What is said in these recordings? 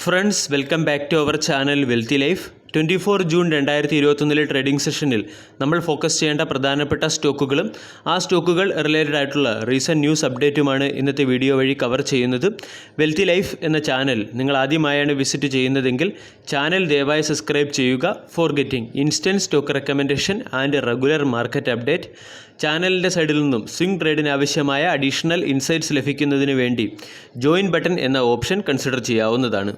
Friends welcome back to our channel wealthy life. 24 June 2021 trading സെഷനിൽ നമ്മൾ focus ചെയ്യേണ്ട പ്രധാനപ്പെട്ട സ്റ്റോക്കുകളും ആ സ്റ്റോക്കുകൾ റിലേറ്റഡ് ആയിട്ടുള്ള റീസെൻറ്റ് ന്യൂസ് അപ്ഡേറ്റുമാണ് ഇന്നത്തെ വീഡിയോ വഴി കവർ ചെയ്യുന്നത്. വെൽത്തി ലൈഫ് എന്ന ചാനൽ നിങ്ങൾ ആദ്യമായാണ് വിസിറ്റ് ചെയ്യുന്നതെങ്കിൽ ചാനൽ ദയവായി സബ്സ്ക്രൈബ് ചെയ്യുക for getting instant stock recommendation and regular market update. ചാനലിൻ്റെ സൈഡിൽ നിന്നും സ്വിംഗ് ട്രേഡിന് ആവശ്യമായ അഡീഷണൽ ഇൻസൈറ്റ്സ് ലഭിക്കുന്നതിന് വേണ്ടി ജോയിൻ ബട്ടൺ എന്ന ഓപ്ഷൻ കൺസിഡർ ചെയ്യാവുന്നതാണ്.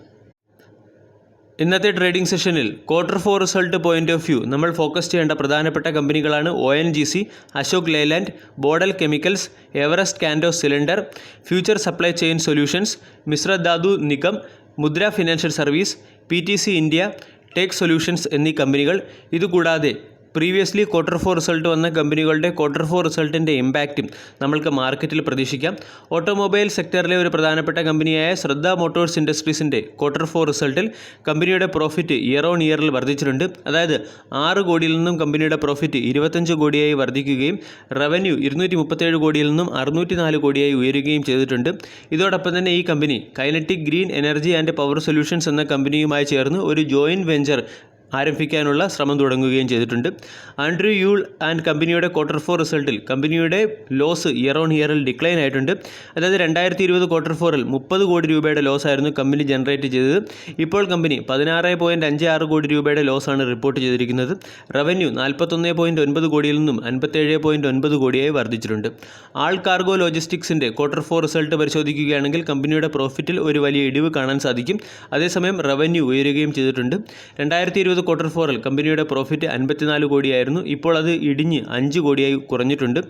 ഇന്നത്തെ ട്രേഡിംഗ് സെഷനിൽ Q4 result point of view നമ്മൾ ഫോക്കസ് ചെയ്യേണ്ട പ്രധാനപ്പെട്ട കമ്പനികളാണ് ONGC, Ashok Leyland, Bodal chemicals, Everest Kanto cylinder, future supply chain solutions, Mishra Dhatu Nigam, Mudra financial service, PTC India, tech solutions എന്നീ കമ്പനികൾ. ഇതുകൂടാതെ പ്രീവിയസ്ലി Q4 റിസൾട്ട് വന്ന കമ്പനികളുടെ Q4 റിസൾട്ടിൻ്റെ ഇമ്പാക്റ്റും നമ്മൾക്ക് മാർക്കറ്റിൽ പ്രതീക്ഷിക്കാം. ഓട്ടോമൊബൈൽ സെക്ടറിലെ ഒരു പ്രധാനപ്പെട്ട കമ്പനിയായ ശ്രദ്ധ മോട്ടോഴ്സ് ഇൻഡസ്ട്രീസിൻ്റെ Q4 റിസൾട്ടിൽ കമ്പനിയുടെ പ്രോഫിറ്റ് ഇയർ ഓൺ ഇയറിൽ വർദ്ധിച്ചിട്ടുണ്ട്. അതായത് 6 കോടിയിൽ നിന്നും കമ്പനിയുടെ പ്രോഫിറ്റ് 25 കോടിയായി വർദ്ധിക്കുകയും റവന്യൂ 237 കോടിയിൽ നിന്നും 604 കോടിയായി ഉയരുകയും ചെയ്തിട്ടുണ്ട്. ഇതോടൊപ്പം തന്നെ ഈ company kinetic green energy and power solutions എന്ന കമ്പനിയുമായി ചേർന്ന് ഒരു ജോയിൻറ്റ് വെഞ്ചർ ആരംഭിക്കാനുള്ള ശ്രമം തുടങ്ങുകയും ചെയ്തിട്ടുണ്ട്. ആൻഡ്രൂ യൂൾ ആൻഡ് കമ്പനിയുടെ Q4 റിസൾട്ടിൽ കമ്പനിയുടെ ലോസ് ഇയർ ഓൺ ഇയറിൽ ഡിക്ലൈൻ ആയിട്ടുണ്ട്. അതായത് 2020 Q4 30 കോടി രൂപയുടെ ലോസ് ആയിരുന്നു കമ്പനി ജനറേറ്റ് ചെയ്തത്. ഇപ്പോൾ കമ്പനി 16.56 കോടി രൂപയുടെ ലോസാണ് റിപ്പോർട്ട് ചെയ്തിരിക്കുന്നത്. റവന്യൂ 41.9 കോടിയിൽ നിന്നും 57.9 കോടിയായി വർദ്ധിച്ചിട്ടുണ്ട്. ആൾ കാർഗോ ലോജിസ്റ്റിക്സിൻ്റെ Q4 റിസൾട്ട് പരിശോധിക്കുകയാണെങ്കിൽ കമ്പനിയുടെ പ്രോഫിറ്റിൽ ഒരു വലിയ ഇടിവ് കാണാൻ സാധിക്കും. അതേസമയം റവന്യൂ ഉയരുകയും ചെയ്തിട്ടുണ്ട്. 2020 Q4 കമ്പനിയുടെ പ്രോഫിറ്റ് 54 കോടിയായിരുന്നു. ഇപ്പോൾ അത് ഇടിഞ്ഞ് 5 കോടിയായി കുറഞ്ഞിട്ടുണ്ട്.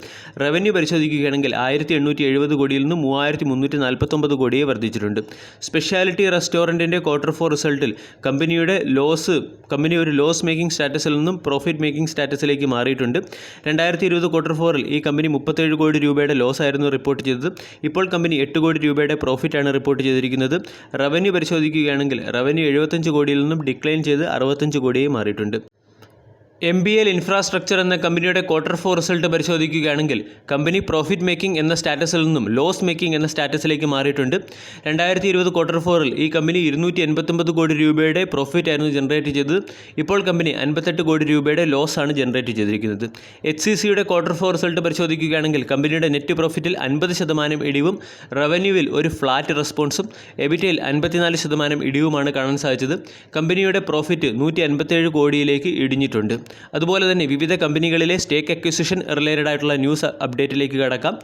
റവന്യൂ പരിശോധിക്കുകയാണെങ്കിൽ 1870 കോടിയിൽ നിന്ന് 3349 കോടിയായി വർദ്ധിച്ചിട്ടുണ്ട്. സ്പെഷ്യാലിറ്റി റെസ്റ്റോറൻറ്റിൻ്റെ Q4 റിസൾട്ടിൽ കമ്പനി ഒരു ലോസ് മേക്കിംഗ് സ്റ്റാറ്റസിൽ നിന്നും പ്രോഫിറ്റ് മേക്കിംഗ് സ്റ്റാറ്റസിലേക്ക് മാറിയിട്ടുണ്ട്. 2020 Q4 ഈ കമ്പനി 37 കോടി രൂപയുടെ ലോസ് ആയിരുന്നു റിപ്പോർട്ട് ചെയ്തത്. ഇപ്പോൾ കമ്പനി 8 കോടി രൂപയുടെ പ്രോഫിറ്റാണ് റിപ്പോർട്ട് ചെയ്തിരിക്കുന്നത്. റവന്യൂ പരിശോധിക്കുകയാണെങ്കിൽ റവന്യൂ 75 കോടിയിൽ നിന്നും ഡിക്ലൈൻ ചെയ്ത് 65 കോടിയായി മാറിയിട്ടുണ്ട്. MBL ഇൻഫ്രാസ്ട്രക്ചർ എന്ന കമ്പനിയുടെ Q4 റിസൾട്ട് പരിശോധിക്കുകയാണെങ്കിൽ കമ്പനി പ്രോഫിറ്റ് മേക്കിംഗ് എന്ന സ്റ്റാറ്റസിൽ നിന്നും ലോസ് മേക്കിംഗ് എന്ന സ്റ്റാറ്റസിലേക്ക് മാറിയിട്ടുണ്ട്. 2020 Q4 ഈ കമ്പനി 289 കോടി രൂപയുടെ പ്രോഫിറ്റ് ആയിരുന്നു ജനറേറ്റ് ചെയ്തത്. ഇപ്പോൾ കമ്പനി 58 കോടി രൂപയുടെ ലോസ് ആണ് ജനറേറ്റ് ചെയ്തിരിക്കുന്നത്. HCCയുടെ Q4 റിസൾട്ട് പരിശോധിക്കുകയാണെങ്കിൽ കമ്പനിയുടെ നെറ്റ് പ്രോഫിറ്റിൽ 50% ഇടിവും റവന്യൂവിൽ ഒരു ഫ്ലാറ്റ് റെസ്പോൺസും എബിറ്റയിൽ 54% ഇടിവുമാണ് കാണാൻ സാധിച്ചത്. കമ്പനിയുടെ പ്രോഫിറ്റ് 157 കോടിയിലേക്ക് ഇടിഞ്ഞിട്ടുണ്ട്. അതുപോലെ തന്നെ വിവിധ കമ്പനികളിലെ സ്റ്റേക്ക് അക്വിസിഷൻ റിലേറ്റഡ് ആയിട്ടുള്ള ന്യൂസ് അപ്ഡേറ്റിലേക്ക് കടക്കാം.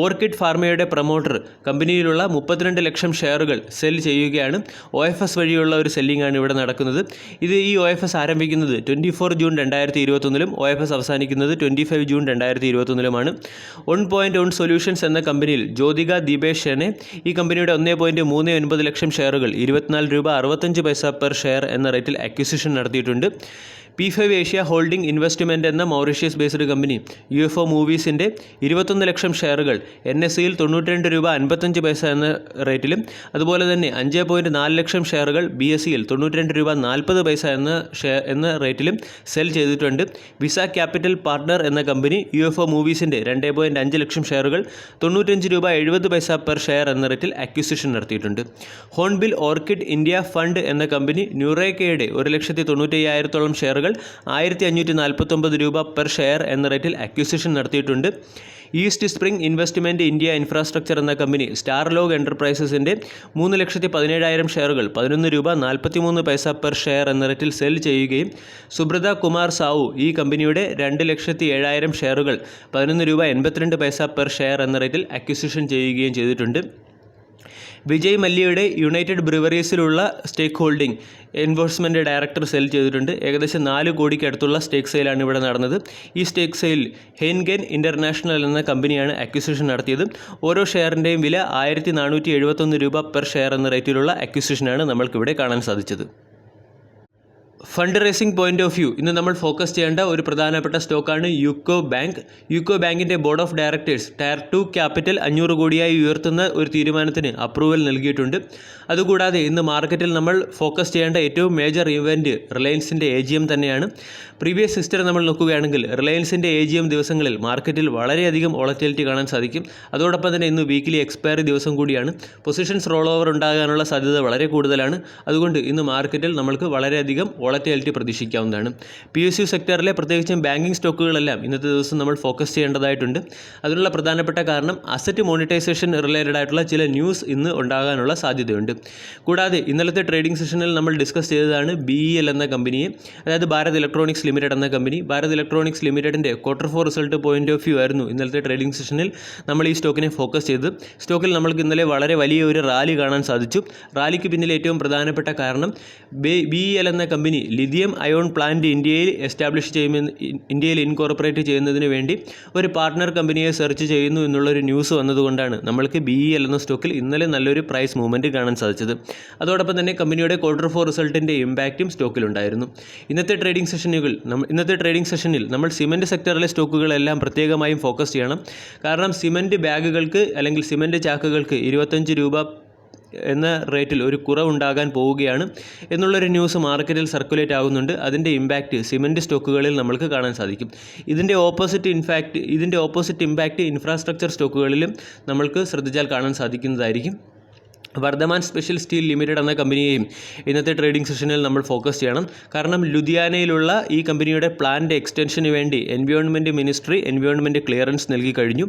ഓർക്കിഡ് ഫാർമയുടെ പ്രൊമോട്ടർ കമ്പനിയിലുള്ള 32 ലക്ഷം ഷെയറുകൾ സെൽ ചെയ്യുകയാണ്. OFS വഴിയുള്ള ഒരു സെല്ലിംഗ് ആണ് ഇവിടെ നടക്കുന്നത്. ഈ OFS ആരംഭിക്കുന്നത് 24 ജൂൺ 2021 OFS അവസാനിക്കുന്നത് 25 ജൂൺ 2021 1.1 സൊല്യൂഷൻസ് എന്ന കമ്പനിയിൽ ജ്യോതിക ദീപേഷ് ഷെനെ ഈ കമ്പനിയുടെ 1.39 ലക്ഷം ഷെയറുകൾ 24 രൂപ 65 പൈസ പെർ ഷെയർ എന്ന റേറ്റിൽ അക്വിസിഷൻ നടത്തിയിട്ടുണ്ട്. P5 ഏഷ്യ ഹോൾഡിംഗ് ഇൻവെസ്റ്റ്മെൻറ്റ് എന്ന മൗറീഷ്യസ് ബേസ്ഡ് കമ്പനി UFO മൂവീസിൻ്റെ 21 ലക്ഷം ഷെയറുകൾ NSEയിൽ 92 രൂപ 55 പൈസ എന്ന റേറ്റിലും അതുപോലെ തന്നെ 5.4 ലക്ഷം ഷെയറുകൾ BSEയിൽ 92 രൂപ 40 പൈസ എന്ന റേറ്റിലും സെൽ ചെയ്തിട്ടുണ്ട്. വിസ ക്യാപിറ്റൽ പാർട്ണർ എന്ന കമ്പനി UFO മൂവീസിൻ്റെ 2.5 ലക്ഷം ഷെയറുകൾ 95 രൂപ 70 പൈസ പെർ ഷെയർ എന്ന റേറ്റിൽ അക്വിസിഷൻ നടത്തിയിട്ടുണ്ട്. ഹോൺബിൽ ഓർക്കിഡ് ഇന്ത്യ ഫണ്ട് എന്ന കമ്പനി ന്യൂറേക്കയുടെ 1,95,000 ഷെയറുകൾ 1549 രൂപ പെർ ഷെയർ എന്ന റേറ്റിൽ അക്വിസിഷൻ നടത്തിയിട്ടുണ്ട്. East spring investment India infrastructure എന്ന കമ്പനി സ്റ്റാർലോഗ് എൻ്റർപ്രൈസസിൻ്റെ 3,17,000 ഷെയറുകൾ 11 രൂപ 43 പൈസ പെർ ഷെയർ എന്ന റേറ്റിൽ സെൽ ചെയ്യുകയും സുബ്രത കുമാർ സാവു ഈ കമ്പനിയുടെ 2,07,000 ഷെയറുകൾ 11 രൂപ 82 പൈസ പെർ ഷെയർ എന്ന റേറ്റിൽ അക്വിസിഷൻ ചെയ്യുകയും ചെയ്തിട്ടുണ്ട്. വിജയ് മല്യയുടെ യുണൈറ്റഡ് ബ്രിവറീസിലുള്ള stake holding enforcement director sell ചെയ്തിട്ടുണ്ട്. ഏകദേശം 4 കോടിക്ക് അടുത്തുള്ള സ്റ്റേക്ക് സെയിലാണ് ഇവിടെ നടന്നത്. ഈ സ്റ്റേക്ക് സെയിൽ ഹെയ്ൻഗൻ ഇൻ്റർനാഷണൽ എന്ന കമ്പനിയാണ് അക്വിസിഷൻ നടത്തിയത്. ഓരോ ഷെയറിൻ്റെയും വില 1471 രൂപ പെർ ഷെയർ എന്ന റേറ്റിലുള്ള അക്വിസിഷനാണ് നമ്മൾക്കിവിടെ കാണാൻ സാധിച്ചത്. Fund raising point of view ഇന്ന് നമ്മൾ ഫോക്കസ് ചെയ്യേണ്ട ഒരു പ്രധാനപ്പെട്ട സ്റ്റോക്കാണ് യുക്കോ ബാങ്ക്. യുക്കോ ബാങ്കിൻ്റെ board of directors tier 2 capital 500 കോടിയായി ഉയർത്തുന്ന ഒരു തീരുമാനത്തിന് അപ്രൂവൽ നൽകിയിട്ടുണ്ട്. അതുകൂടാതെ ഇന്ന് മാർക്കറ്റിൽ നമ്മൾ ഫോക്കസ് ചെയ്യേണ്ട ഏറ്റവും മേജർ ഇവൻറ്റ് റിലയൻസിൻ്റെ AGM തന്നെയാണ്. പ്രീവിയസ് ഹിസ്റ്ററി നമ്മൾ നോക്കുകയാണെങ്കിൽ റിലയൻസിൻ്റെ AGM ദിവസങ്ങളിൽ മാർക്കറ്റിൽ വളരെയധികം വോളറ്റിലിറ്റി കാണാൻ സാധിക്കും. അതോടൊപ്പം തന്നെ ഇന്ന് വീക്കിലി എക്സ്പയറി ദിവസം കൂടിയാണ്. പൊസിഷൻസ് റോൾ ഓവർ ഉണ്ടാകാനുള്ള സാധ്യത വളരെ കൂടുതലാണ്. അതുകൊണ്ട് ഇന്ന് മാർക്കറ്റിൽ നമ്മൾക്ക് വളരെയധികം വോളറ്റിലിറ്റി പ്രതീക്ഷിക്കാവുന്നതാണ്. PSU സെക്ടറിലെ പ്രത്യേകിച്ചും ബാങ്കിങ് സ്റ്റോക്കുകളെല്ലാം ഇന്നത്തെ ദിവസം നമ്മൾ ഫോക്കസ് ചെയ്യേണ്ടതായിട്ടുണ്ട്. അതിനുള്ള പ്രധാനപ്പെട്ട കാരണം അസറ്റ് മോണിറ്റൈസേഷൻ റിലേറ്റഡ് ആയിട്ടുള്ള ചില ന്യൂസ് ഇന്ന് ഉണ്ടാകാനുള്ള സാധ്യതയുണ്ട്. കൂടാതെ ഇന്നലത്തെ ട്രേഡിംഗ് സെഷനിൽ നമ്മൾ ഡിസ്കസ് ചെയ്തതാണ് BEL എന്ന കമ്പനിയെ, അതായത് ഭാരത് ഇലക്ട്രോണിക്സ് ലിമിറ്റഡ് എന്ന കമ്പനി. ഭാരത് ഇലക്ട്രോണിക്സ് ലിമിറ്റഡിൻ്റെ Q4 result point of view ആയിരുന്നു ഇന്നലത്തെ ട്രേഡിംഗ് സെഷനിൽ നമ്മൾ ഈ സ്റ്റോക്കിനെ ഫോക്കസ് ചെയ്ത്. സ്റ്റോക്കിൽ നമ്മൾക്ക് ഇന്നലെ വളരെ വലിയ ഒരു റാലി കാണാൻ സാധിച്ചു. റാലിക്ക് പിന്നിൽ ഏറ്റവും പ്രധാനപ്പെട്ട കാരണം BEL എന്ന കമ്പനി ലിഥിയം അയോൺ പ്ലാന്റ് ഇന്ത്യയിൽ ഇന്ത്യയിൽ ഇൻകോർപ്പറേറ്റ് ചെയ്യുന്നതിന് വേണ്ടി ഒരു പാർട്ട്ണർ കമ്പനിയെ സെർച്ച് ചെയ്യുന്നു എന്നുള്ളൊരു ന്യൂസ് വന്നതുകൊണ്ടാണ് നമ്മൾക്ക് BEL എന്ന സ്റ്റോക്കിൽ ഇന്നലെ നല്ലൊരു പ്രൈസ് മൂവ്മെൻറ്റ് കാണാൻ സാധിച്ചത്. അതോടൊപ്പം തന്നെ കമ്പനിയുടെ Q4 റിസൾട്ടിൻ്റെ ഇമ്പാക്റ്റും സ്റ്റോക്കിലുണ്ടായിരുന്നു. ഇന്നത്തെ ട്രേഡിംഗ് സെഷനിൽ നമ്മൾ സിമൻറ്റ് സെക്ടറിലെ സ്റ്റോക്കുകളെല്ലാം പ്രത്യേകമായും ഫോക്കസ് ചെയ്യണം. കാരണം സിമൻറ്റ് ബാഗുകൾക്ക് അല്ലെങ്കിൽ സിമൻറ്റ് ചാക്കുകൾക്ക് 25 രൂപ എന്ന റേറ്റിൽ ഒരു കുറവുണ്ടാകാൻ പോവുകയാണ് എന്നുള്ളൊരു ന്യൂസ് മാർക്കറ്റിൽ സർക്കുലേറ്റ് ആകുന്നുണ്ട്. അതിൻ്റെ ഇമ്പാക്റ്റ് സിമൻറ്റ് സ്റ്റോക്കുകളിൽ നമ്മൾക്ക് കാണാൻ സാധിക്കും. ഇതിൻ്റെ ഓപ്പോസിറ്റ് ഇമ്പാക്റ്റ് ഇൻഫ്രാസ്ട്രക്ചർ സ്റ്റോക്കുകളിലും നമ്മൾക്ക് ശ്രദ്ധിച്ചാൽ കാണാൻ സാധിക്കുന്നതായിരിക്കും. വർദ്ധമാൻ സ്പെഷ്യൽ സ്റ്റീൽ ലിമിറ്റഡ് എന്ന കമ്പനിയെയും ഇന്നത്തെ ട്രേഡിംഗ് സെഷനിൽ നമ്മൾ ഫോക്കസ് ചെയ്യണം. കാരണം ലുധിയാനയിലുള്ള ഈ കമ്പനിയുടെ പ്ലാന്റ് എക്സ്റ്റൻഷന് വേണ്ടി എൻവയോൺമെൻറ്റ് മിനിസ്ട്രി എൻവയോൺമെൻറ്റ് ക്ലിയറൻസ് നൽകി കഴിഞ്ഞു.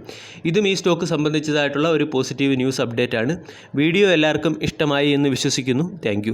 ഇതും ഈ സ്റ്റോക്ക് സംബന്ധിച്ചതായിട്ടുള്ള ഒരു പോസിറ്റീവ് ന്യൂസ് അപ്ഡേറ്റ് ആണ്. വീഡിയോ എല്ലാവർക്കും ഇഷ്ടമായി എന്ന് വിശ്വസിക്കുന്നു. താങ്ക്